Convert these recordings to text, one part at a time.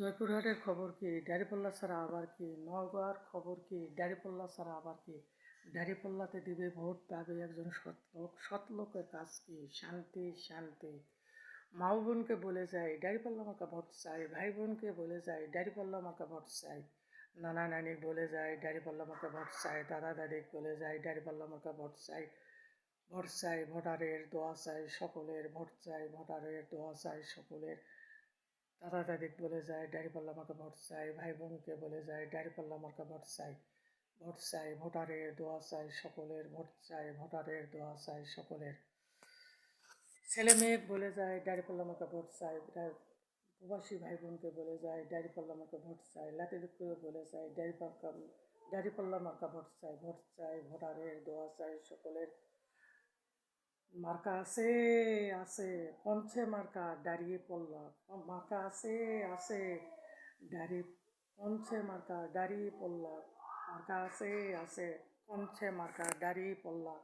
জয়পুরহাটের খবর কি? দাঁড়িপাল্লা ছাড়া আবার কি? নওগাঁর খবর কি? দাঁড়িপাল্লা ছাড়া আবার কি? দাঁড়িপাল্লাতে দিবে ভোট, পাবে একজন সৎলোক। সৎলোকের কাজ কি? শান্তি শান্তি। মাও বোনকে বলে যায় দাঁড়িপাল্লা মার্কা ভোট চাই, ভাই বোনকে বলে যায় দাঁড়িপাল্লা মার্কা ভোট চাই, নানা নানি বলে যায় দাঁড়িপাল্লা মার্কা ভোট চাই, দাদা দাদি বলে যায় দাঁড়িপাল্লা মার্কা ভোট চাই। ভোট চাই, ভোটারের দোয়া চাই সকলের, ভোট চাই, ভোটারের দোয়া চাই সকলের। দাদা দাদি বলে যায় দাঁড়িপাল্লা মার্কা ভোট চাই, ভাই বোনকে বলে যায় দাঁড়িপাল্লা মার্কা ভোট চাই। ভোট চাই, ভোটারের দোয়া চাই সকলের, ভোট চাই, ভোটারের দোয়া চাই সকলের। ছেলে মেয়ে বলে যায় দাঁড়িপাল্লা মার্কা ভোট চাই, প্রবাসী ভাই বোনকে বলে যায় দাঁড়িপাল্লা মার্কা ভোট চাই, লাতিদুপুরে বলে যায় দাঁড়িপাল্লা মার্কা ভোট চাই। ভোট চাই, ভোটারের দোয়া চাই সকলের। মার্কা আছে আছে, পঞ্চে মার্কা দাঁড়িয়ে পড়লা। মার্কা আছে আছে, পঞ্চে মার্কা দাঁড়িয়ে পড়লা। মার্কা আছে আছে, পঞ্চে মার্কা দাঁড়িয়ে পড়লা।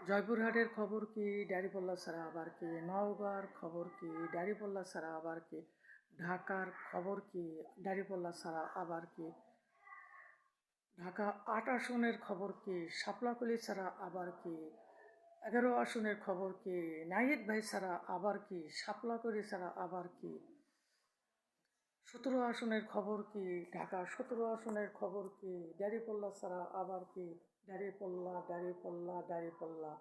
জয়পুরহাটের খবর কি? দাঁড়িপাল্লা ছাড়া আবার কি? নওগাঁর খবর কি? দাঁড়িপাল্লা ছাড়া আবার কি? ঢাকার খবর কি? দাঁড়িপাল্লা ছাড়া আবার কি? ঢাকা ৮ আসনের খবর কি? শাপলাকলি ছাড়া আবার কি? 11 আসনের খবর কি? নাহিদ ভাই ছাড়া আবার কি? শাপলাকলি ছাড়া আবার কি? 17 আসনের খবর কি? ঢাকা 17 আসনের খবর কি? দাঁড়িপাল্লা ছাড়া আবার কি? দাঁড়িপাল্লা দাঁড়িপাল্লা দাঁড়িপাল্লা।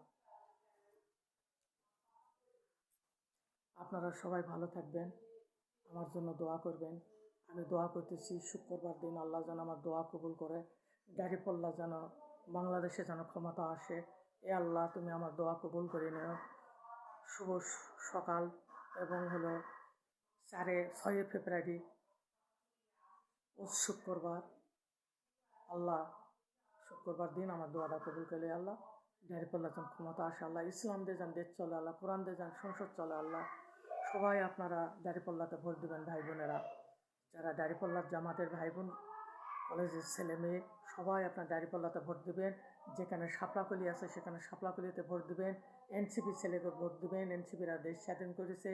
আপনারা সবাই ভালো থাকবেন, আমার জন্য দোয়া করবেন। আমি দোয়া করতেছি শুক্রবার দিন আল্লাহ যেন আমার দোয়া কবুল করে, দাঁড়িপাল্লা যেন বাংলাদেশে যেন ক্ষমতা আসে। এ আল্লাহ, তুমি আমার দোয়া কবুল করে নিও। শুভ সকাল এবং হলো 6 ফেব্রুয়ারি ও শুক্রবার। আল্লাহ শুক্রবার দিন আমার দোয়াটা কবুল করে আল্লাহ, দাঁড়িপাল্লা যেন ক্ষমতা আসে আল্লাহ, ইসলাম দিয়ে যান দেশ চলে আল্লাহ, কোরআন দিয়ে যান সংসদ চলে আল্লাহ। সবাই আপনারা দাঁড়িপাল্লাতে ভোট দেবেন ভাই বোনেরা, যারা দাঁড়িপাল্লার জামাতের ভাই বোন, কলেজের ছেলে মেয়ে, সবাই আপনার দাঁড়িপাল্লাতে ভোট দেবেন। যেখানে শাপলাকলি আছে সেখানে শাপলাকলিতে ভোট দেবেন। এনসিপি ছেলেকে ভোট দেবেন, এনসিপিরা দেশ স্বাধীন করেছে,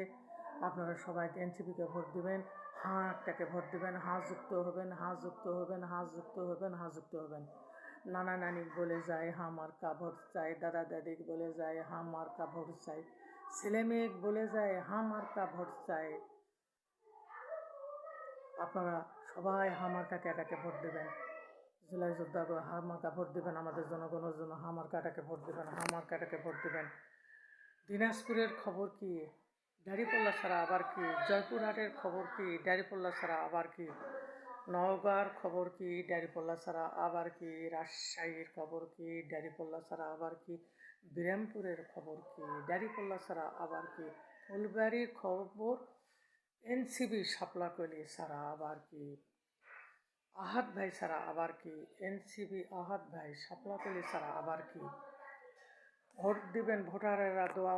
আপনারা সবাই এনসিপিকে ভোট দেবেন। হাঁ একটাকে ভোট দেবেন, হাঁ যুক্ত হবেন, হাঁ যুক্ত হবেন, হাঁ যুক্ত হবেন, হাঁ যুক্ত হবেন। নানা নানি বলে যায় হাঁ মার্কা ভোট চাই, দাদা দাদি বলে যায় হাঁ মার্কা ভোট চাই, ছেলে মেয়ে বলে যায় হাঁ মার্কা ভোট চাই। আপনারা সবাই হাঁ মার্কা ক্যাটাকে ভোট দেবেন। জুলাই যোদ্ধাকে হাঁ মার্কা ভোট দেবেন, আমাদের জনগণের জন্য হাঁ মার্কাটাকে ভোট দেবেন, হাঁ মার্কাটাকে ভোট দেবেন। দিনাজপুরের খবর কি? দাঁড়িপাল্লা ছাড়া আবার কি? জয়পুরহাটের খবর কি? দাঁড়িপাল্লা ছাড়া আবার কি? নওগাঁর খবর কি? দাঁড়িপাল্লা ছাড়া আবার কি? রাজশাহীর খবর কি? দাঁড়িপাল্লা ছাড়া আবার কি? বিরামপুরের খবর কি? দাঁড়িপাল্লা ছাড়া আবার কি? ফুলবাড়ির খবর এনসিবি শাপলাকলি ছাড়া আবার কি? আহাদ ভাই ছাড়া আবার কি? এনসিবি আহাদ ভাই শাপলাকলি ছাড়া আবার কি? ভোট দিবেন ভোটারেরা, দোয়া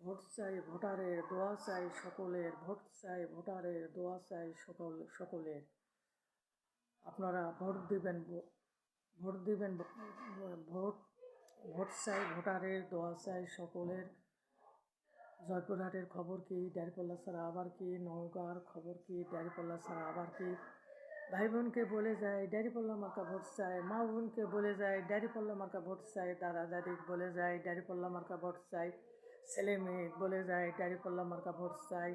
ভোট চাই, ভোটারের দোয়া চাই সকলের, ভোট চাই, ভোটারের দোয়া চাই সকলের। আপনারা ভোট দিবেন, ভোট দিবেন, ভোট ভোট চাই, ভোটারের দোয়া চাই সকলের। জয়পুরহাটের খবর কি? দাঁড়িপাল্লা ছাড়া আবার কি? নওগাঁর খবর কি? দাঁড়িপাল্লা ছাড়া আবার কি? ভাই বোনকে বলে যায় দাঁড়িপাল্লা মার্কা ভোট চাই, মা বোনকে বলে যায় দাঁড়িপাল্লা মার্কা ভোট চাই, দাদা দাদি বলে যায় দাঁড়িপাল্লা মার্কা ভোট চাই, ছেলে মেয়ে বলে যায় দাঁড়িপাল্লা মার্কা ভোট চাই,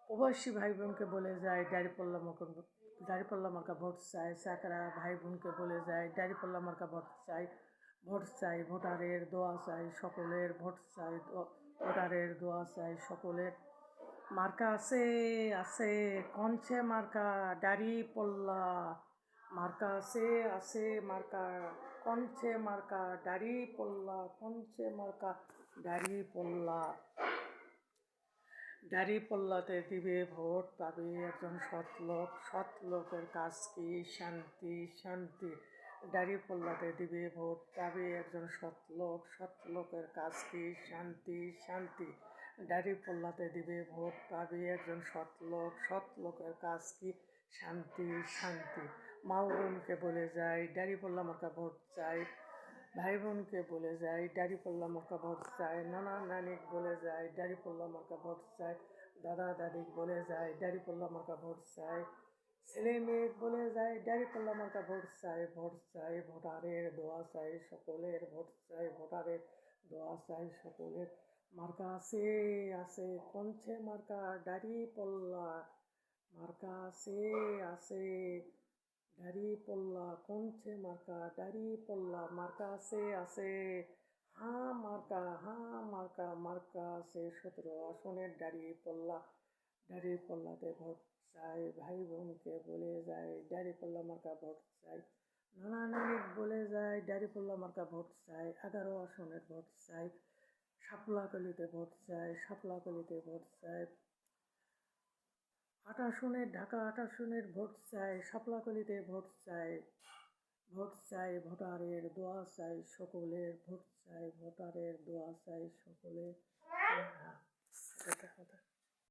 প্রবাসী ভাই বোনকে বলে যায় দাঁড়িপাল্লা মার্কা ভোট চাই, চাকরা ভাই বোনকে বলে যায় দাঁড়িপাল্লা মার্কা ভোট চাই। ভোট চাই, ভোটারের দোয়া চাই সকলের, ভোট চাই, ভোটারের দোয়া চাই সকলের। মার্কা আছে আছে, কঞ্চে মার্কা দাঁড়িপাল্লা। মার্কা আছে আছে, মার্কা কঞ্চে মার্কা দাঁড়িপাল্লা, কঞ্চে মার্কা দাঁড়িপাল্লা। দাঁড়িপাল্লাতে দিবে ভোট, পাবে একজন সৎলোক। সৎলোকের কাজ কি? শান্তি শান্তি। দাঁড়িপাল্লাতে দিবে ভোট, পাবে একজন সৎলোক। সৎলোকের কাজ কি? শান্তি শান্তি। দাঁড়িপাল্লাতে দিবে ভোট, পাবে একজন সৎলোক। সৎলোকের কাজ কি? শান্তি শান্তি। মা বোনকে বলে যায় দাঁড়িপাল্লা মার্কা ভোট চাই, ভাই বোনকে বলে যায় দাঁড়িপাল্লা মার্কা ভোট চাই, নানা নানি বলে যায় দাঁড়িপাল্লা মার্কা ভোট চাই, দাদা দাদি বলে যায় দাঁড়িপাল্লা মার্কা ভোট চাই, ছেলে মেয়ে বলে যায় দাঁড়িপাল্লা মার্কা ভোট চাই, ভোট চাই ভোটারের দোয়া চাই সকলের, ভোট চাই ভোটারের দোয়া চাই সকলের। মার্কা আছে কোনছে মার্কা দাঁড়িপাল্লা, মার্কা আছে দাঁড়িপাল্লা কোনছে মার্কা দাঁড়িপাল্লা, মার্কা আছে মার্কা, মার্কা আছে 17 আসনের দাঁড়িপাল্লা, দাঁড়িপাল্লাতে ভোট চাই, ভাই বোনকে বলে যায় দাঁড়িপাল্লা মার্কা ভোট চাই, নানা নানি বলে যায় দাঁড়িপাল্লা মার্কা ভোট চাই, 11 আসনের ভোট চাই, শাপলাকলিতে ভোট চাই, শাপলাকলিতে ভোট চাই, 8 আসনের ঢাকা 8 আসনের ভোট চাই, শাপলাকলিতে ভোট চাই, ভোট চাই ভোটারের দোয়া চাই সকলের, ভোট চাই ভোটারের দোয়া চাই সকলের।